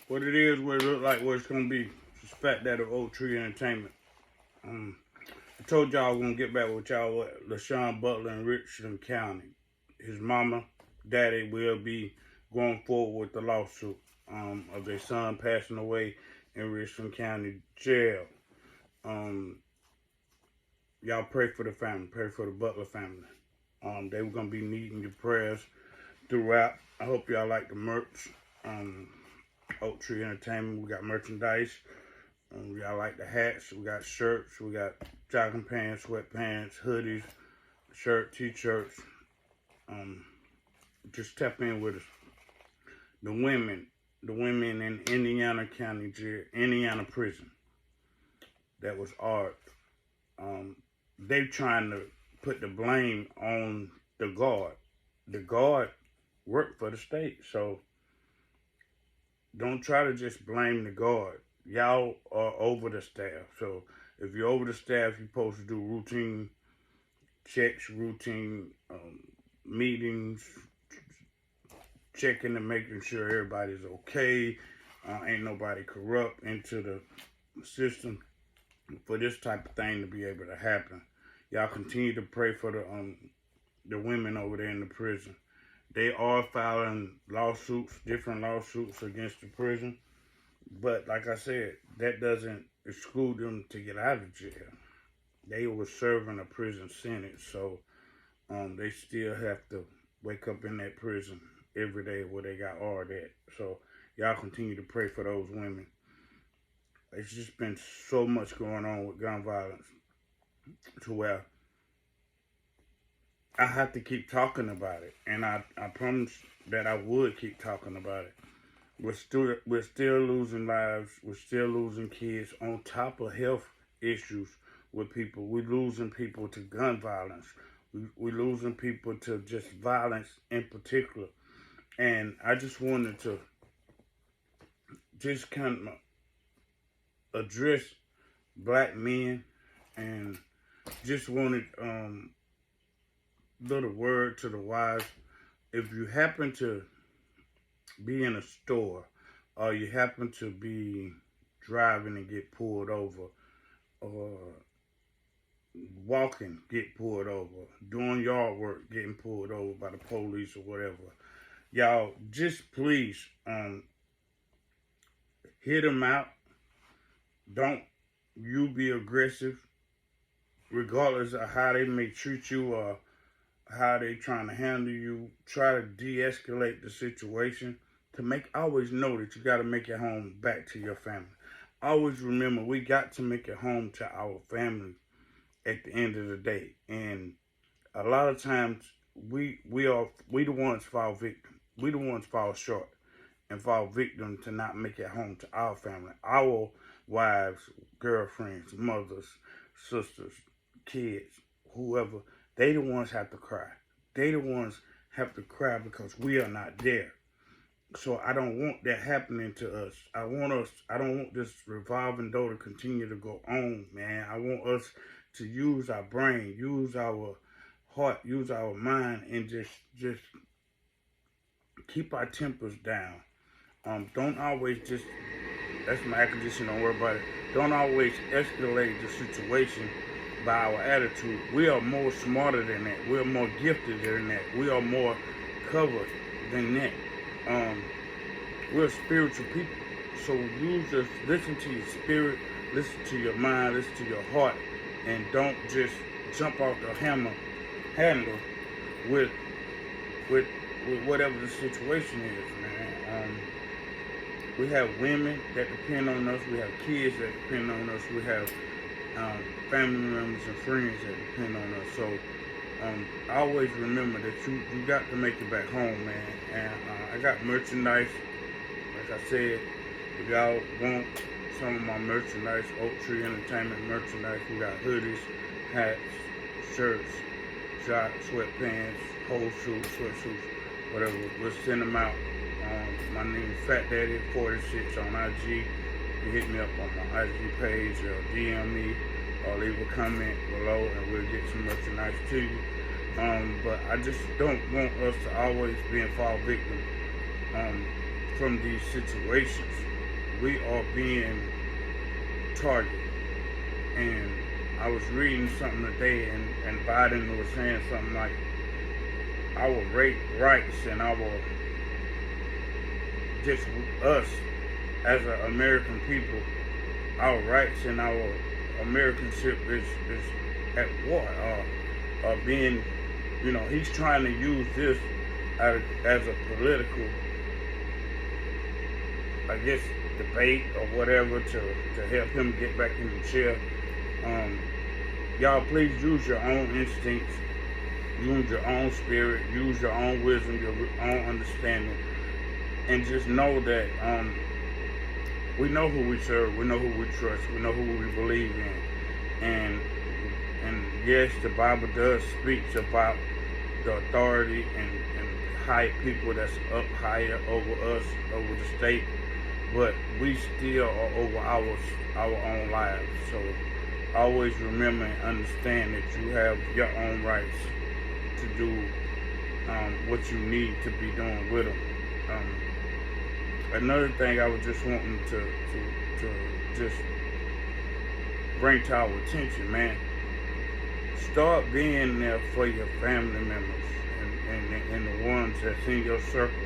what it is, what it look like, what it's gonna be. It's Fat Daddy of Oak Tree Entertainment. I told y'all I was gonna get back with y'all with LaShawn Butler in Richland County. His mama, daddy will be going forward with the lawsuit of their son passing away in Richland County jail. Um, y'all pray for the family, pray for the Butler family. They were gonna be needing your prayers throughout. I hope y'all like the merch. Oak Tree Entertainment, we got merchandise. Y'all like the hats, we got shirts, we got jogging pants, sweatpants, hoodies, shirt, t-shirts. Just tap in with us. The women in Indiana County jail, Indiana prison, that was art. They trying to put the blame on the guard. The guard worked for the state, so don't try to just blame the guard. Y'all are over the staff, so if you're over the staff, you're supposed to do routine checks, routine meetings, checking and making sure everybody's okay. Ain't nobody corrupt into the system for this type of thing to be able to happen. Y'all continue to pray for the women over there in the prison. They are filing lawsuits, different lawsuits against the prison. But like I said, that doesn't exclude them to get out of jail. They were serving a prison sentence, so they still have to wake up in that prison every day where they got hard at. So y'all continue to pray for those women. It's just been so much going on with gun violence to where I have to keep talking about it, and I promised that I would keep talking about it. We're still losing lives. We're still losing kids on top of health issues with people. We're losing people to gun violence. We're losing people to just violence in particular. And I just wanted to just kind of address black men, and just wanted little word to the wise. If you happen to be in a store, or you happen to be driving and get pulled over, or walking, get pulled over, doing yard work, getting pulled over by the police or whatever, y'all just please hear them out. Don't you be aggressive, regardless of how they may treat you or how they trying to handle you. Try to de-escalate the situation to always know that you got to make it home back to your family. Always remember, we got to make it home to our family at the end of the day. And a lot of times we the ones fall victim. We the ones fall short and fall victim to not make it home to our family. Our wives, girlfriends, mothers, sisters, kids, whoever, they the ones have to cry. They the ones have to cry because we are not there. So I don't want that happening to us. I don't want this revolving door to continue to go on, man. I want us to use our brain, use our heart, use our mind, and just keep our tempers down. Don't always just, that's my air conditioner, don't worry about it. Don't always escalate the situation by our attitude. We are more smarter than that. We are more gifted than that. We are more covered than that. We're spiritual people. So you just listen to your spirit, listen to your mind, listen to your heart, and don't just jump off the handle with whatever the situation is, man. We have women that depend on us. We have kids that depend on us. We have family members and friends that depend on us. So always remember that you got to make it back home, man. And I got merchandise. Like I said, if y'all want some of my merchandise, Oak Tree Entertainment merchandise, we got hoodies, hats, shirts, sweatpants, whole suits, sweatsuits, whatever. We'll send them out. My name is Fat Daddy 46 on IG. You hit me up on my IG page or DM me or leave a comment below and we'll get some merchandise to you. But I just don't want us to always be a fall victim from these situations. we are being targeted. And I was reading something today, and Biden was saying something like our rights and our, just us as an American people, our rights and our Americanship is at war, being, he's trying to use this as a political, I guess, debate or whatever to help him get back in the chair. Y'all, please use your own instincts, use your own spirit, use your own wisdom, your own understanding, and just know that we know who we serve, we know who we trust, we know who we believe in, and yes, the Bible does speak about the authority and high people that's up higher over us, over the state, but we still are over our own lives. So always remember and understand that you have your own rights to do what you need to be doing with them. Another thing I was just wanting to just bring to our attention, man. Start being there for your family members and the ones that's in your circle.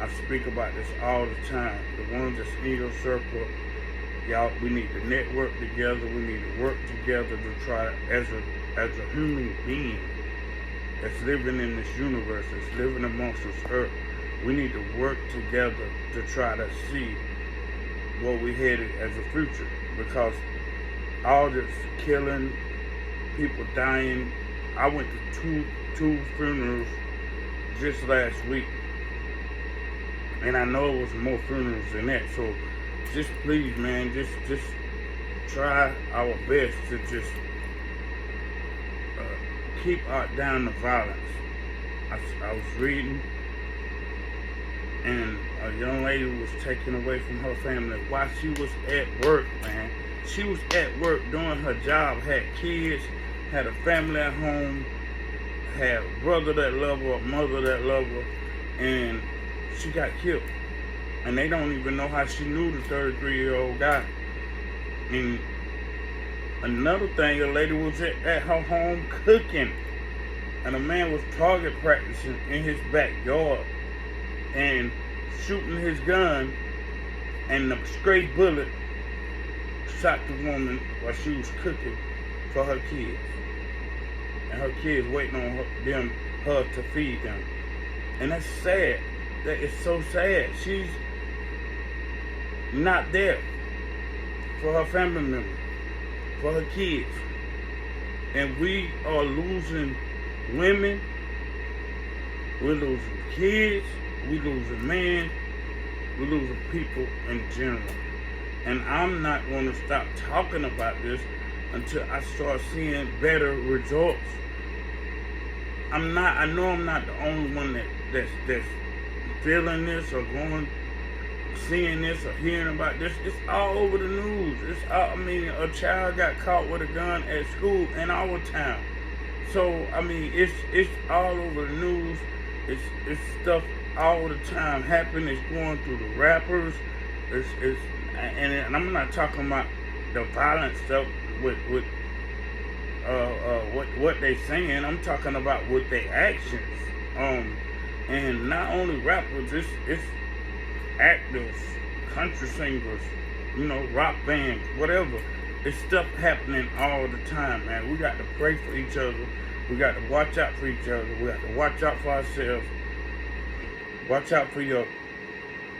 I speak about this all the time. The ones that's in your circle, y'all, we need to network together. We need to work together to try, as a human being that's living in this universe, that's living amongst this earth, we need to work together to try to see where we headed as a future. Because all this killing, people dying, I went to two funerals just last week, and I know it was more funerals than that. So just please, man, just try our best to just keep down the violence. I was reading, and a young lady was taken away from her family while she was at work, man. She was at work doing her job, had kids, had a family at home, had a brother that loved her, a mother that loved her, and she got killed. And they don't even know how she knew the 33-year-old guy. And another thing, a lady was at her home cooking, and a man was target practicing in his backyard and shooting his gun, and the stray bullet shot the woman while she was cooking for her kids. And her kids waiting on her to feed them. And that's sad. That is so sad. She's not there for her family members, for her kids. And we are losing women, we're losing kids, we're losing men, we're losing people in general. And I'm not going to stop talking about this until I start seeing better results. I know I'm not the only one that's feeling this or seeing this or hearing about this. It's all over the news. A child got caught with a gun at school in our town. So, it's all over the news. It's stuff all the time happening. It's going through the rappers. And I'm not talking about the violent stuff with what they saying. I'm talking about with their actions. And not only rappers, it's actors, country singers, rock bands, whatever. It's stuff happening all the time, man. We got to pray for each other. We got to watch out for each other. We got to watch out for ourselves. Watch out for your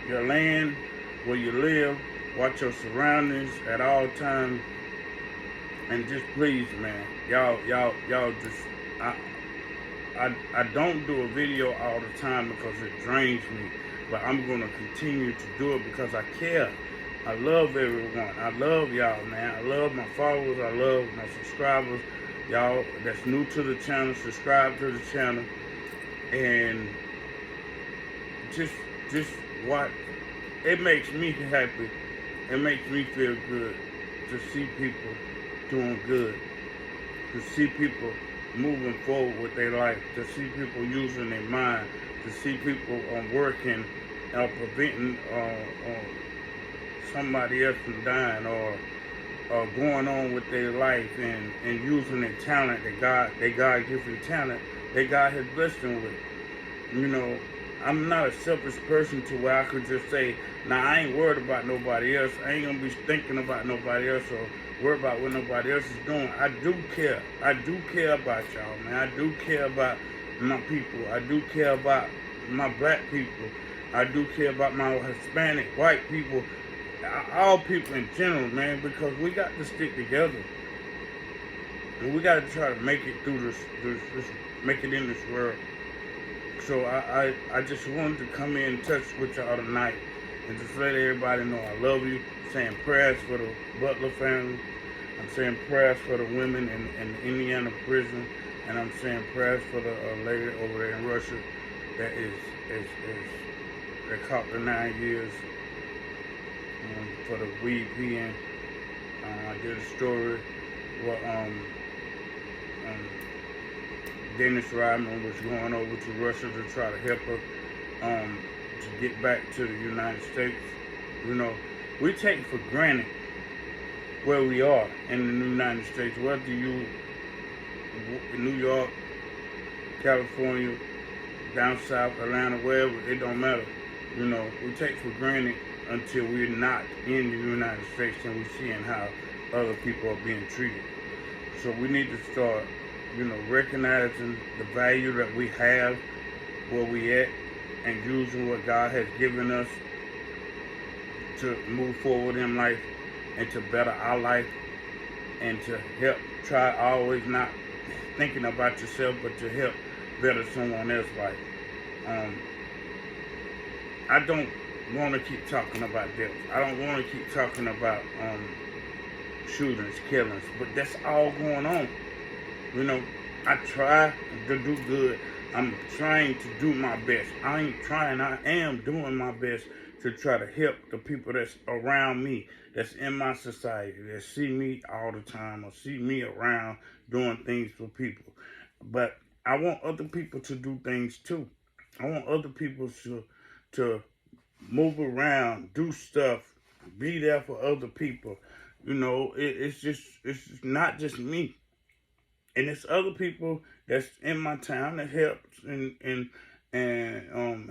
land, where you live. Watch your surroundings at all times. And just please, man, y'all just, I don't do a video all the time because it drains me, but I'm going to continue to do it because I care. I love everyone. I love y'all, man. I love my followers. I love my subscribers. Y'all that's new to the channel, subscribe to the channel. And just watch. It makes me happy. It makes me feel good to see people doing good, to see people moving forward with their life, to see people using their mind, to see people working, preventing somebody else from dying or going on with their life and using their talent, their God given talent that God has blessed them with. You know, I'm not a selfish person to where I could just say, nah, I ain't worried about nobody else. I ain't gonna be thinking about nobody else or worried about what nobody else is doing. I do care. I do care about y'all, man. I do care about my people. I do care about my black people. I do care about my Hispanic, white people, all people in general, man, because we got to stick together. And we got to try to make it through this, make it in this world. So I just wanted to come in and touch with y'all tonight and just let everybody know I love you. Saying prayers for the Butler family. I'm saying prayers for the women in the Indiana prison. And I'm saying prayers for the lady over there in Russia that that caught the 9 years for the weed peeing. I did a story where Dennis Rodman was going over to Russia to try to help her to get back to the United States. You know, we take for granted where we are in the United States, whether you in New York, California, down south, Atlanta, wherever, it don't matter. You know, we take for granted until we're not in the United States and we're seeing how other people are being treated. So we need to start, you know, recognizing the value that we have where we at and using what God has given us to move forward in life and to better our life and to help try always not thinking about yourself but to help better someone else's life. I don't want to keep talking about death. I don't want to keep talking about shootings, killings, but that's all going on. You know, I try to do good. I'm trying to do my best. I ain't trying, I am doing my best to try to help the people that's around me, that's in my society, that see me all the time or see me around doing things for people. But I want other people to do things too. I want other people to move around, do stuff, be there for other people. You know, it's not just me. And it's other people that's in my town that helps and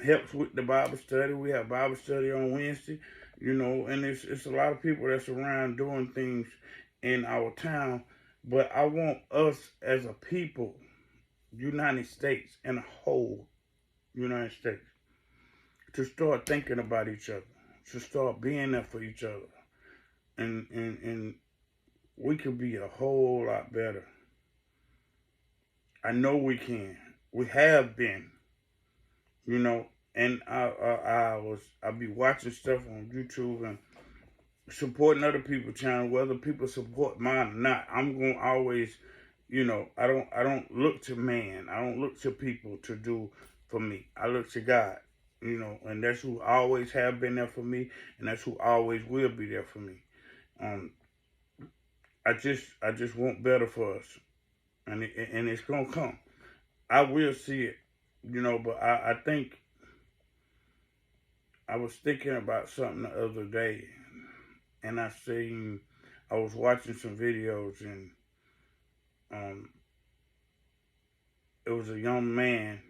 helps with the Bible study. We have Bible study on Wednesday, you know, and it's a lot of people that's around doing things in our town. But I want us as a people, United States and a whole United States, to start thinking about each other, to start being there for each other. And we could be a whole lot better. I know we can. We have been, you know. And I'll be watching stuff on YouTube and supporting other people's channel, whether people support mine or not. I'm gonna always, you know, I don't look to man. I don't look to people to do for me. I look to God, you know, and that's who always have been there for me, and that's who always will be there for me. I just want better for us. And it's gonna come. I will see it, you know. But I think I was thinking about something the other day, and I was watching some videos, and it was a young man.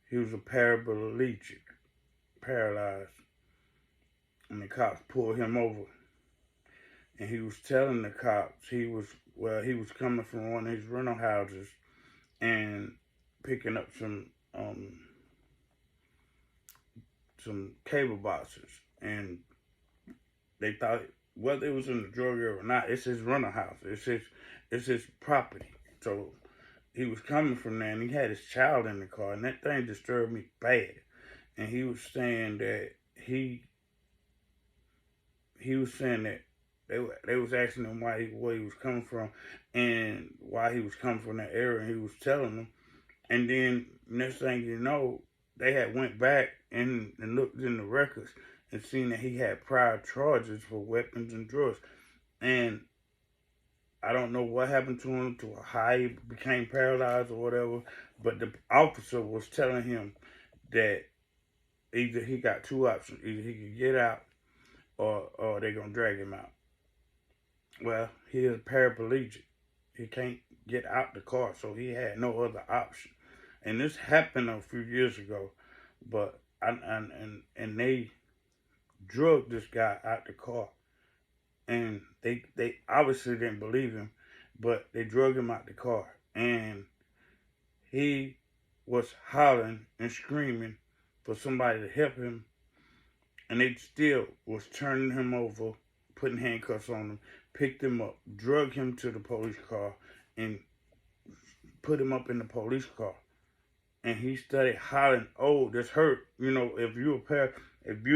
He was a paraplegic, paralyzed, and the cops pulled him over, and he was telling the cops he was coming from one of his rental houses and picking up some cable boxes, and they thought whether it was in the drug area or not, it's his rental house, it's his property. So he was coming from there, and he had his child in the car, and that thing disturbed me bad. And he was saying that he was saying that they was asking him where he was coming from and why he was coming from that area, and he was telling them. And then next thing you know, they had went back and looked in the records and seen that he had prior charges for weapons and drugs. And I don't know what happened to him, to how he became paralyzed or whatever, but the officer was telling him that either he got two options. Either he could get out or they're gonna drag him out. Well, he is paraplegic. He can't get out the car, so he had no other option. And this happened a few years ago, but and they drugged this guy out the car, and they obviously didn't believe him, but they drugged him out the car, and he was hollering and screaming for somebody to help him, and they still was turning him over, putting handcuffs on him, picked him up, drug him to the police car, and put him up in the police car. And he started hollering, "Oh, this hurt." You know, if you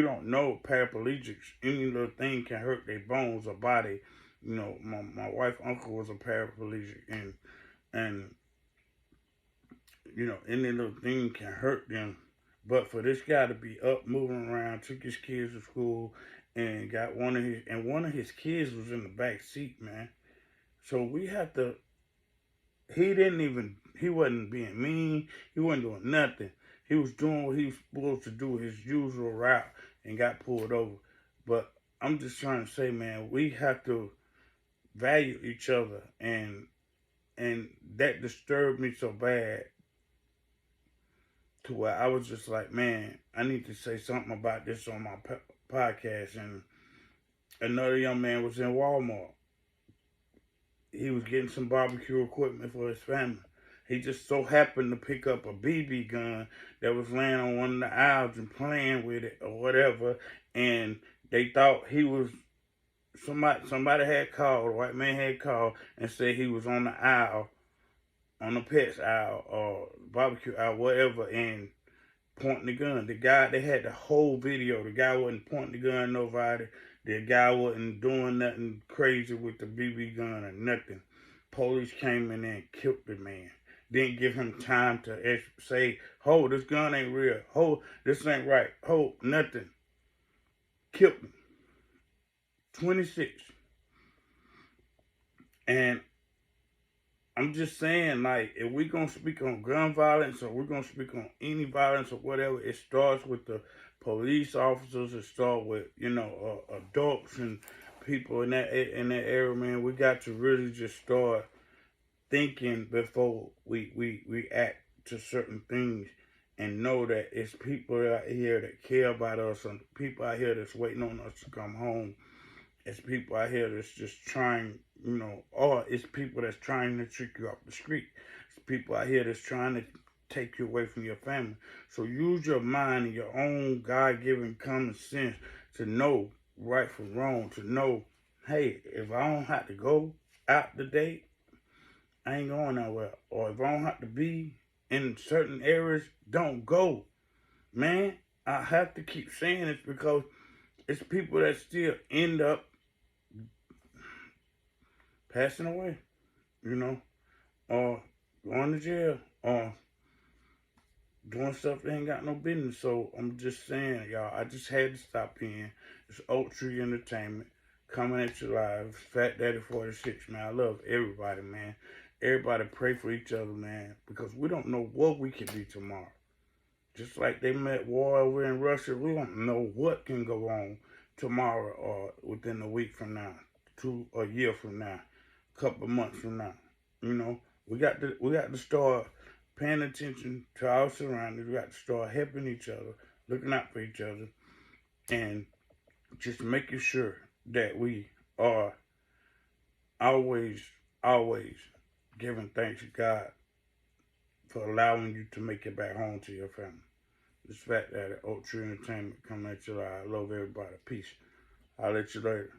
don't know, paraplegics, any little thing can hurt their bones or body. You know, my wife's uncle was a paraplegic, and you know, any little thing can hurt them. But for this guy to be up, moving around, took his kids to school, and got one of his kids was in the back seat, man. So we have to. He wasn't being mean. He wasn't doing nothing. He was doing what he was supposed to do, his usual route, and got pulled over. But I'm just trying to say, man, we have to value each other, and that disturbed me so bad to where I was just like, man, I need to say something about this on my podcast. And another young man was in Walmart. He was getting some barbecue equipment for his family. He just so happened to pick up a BB gun that was laying on one of the aisles and playing with it or whatever. And they thought he was somebody had called, a white man had called and said he was on the aisle, on the pets aisle or barbecue aisle, whatever, and pointing the gun. The guy, they had the whole video. The guy wasn't pointing the gun at nobody. The guy wasn't doing nothing crazy with the BB gun or nothing. Police came in there and killed the man. Didn't give him time to say, "Hold, this gun ain't real. Hold, this ain't right. Hold, nothing." Killed him. 26. And I'm just saying, like, if we're going to speak on gun violence or we're going to speak on any violence or whatever, it starts with the police officers. It starts with, you know, adults and people in that area, man. We got to really just start thinking before we act to certain things, and know that it's people out here that care about us, and people out here that's waiting on us to come home. It's people out here that's just trying, you know, or it's people that's trying to trick you off the street. It's people out here that's trying to take you away from your family. So use your mind and your own God-given common sense to know right from wrong, to know, hey, if I don't have to go out today, I ain't going nowhere. Or if I don't have to be in certain areas, don't go. Man, I have to keep saying this because it's people that still end up passing away, you know, or going to jail, or doing stuff they ain't got no business. So I'm just saying, y'all, I just had to stop in. It's Oak Tree Entertainment coming at you live. Fat Daddy 46, man. I love everybody, man. Everybody pray for each other, man, because we don't know what we could be tomorrow. Just like they met war over in Russia, we don't know what can go on tomorrow or within a week from now, to a year from now, a couple of months from now. You know, we got to start paying attention to our surroundings. We got to start helping each other, looking out for each other, and just making sure that we are always giving thanks to God for allowing you to make it back home to your family. This Fat Daddy, Oak Tree Entertainment, coming at you live. I love everybody. Peace. I'll let you later.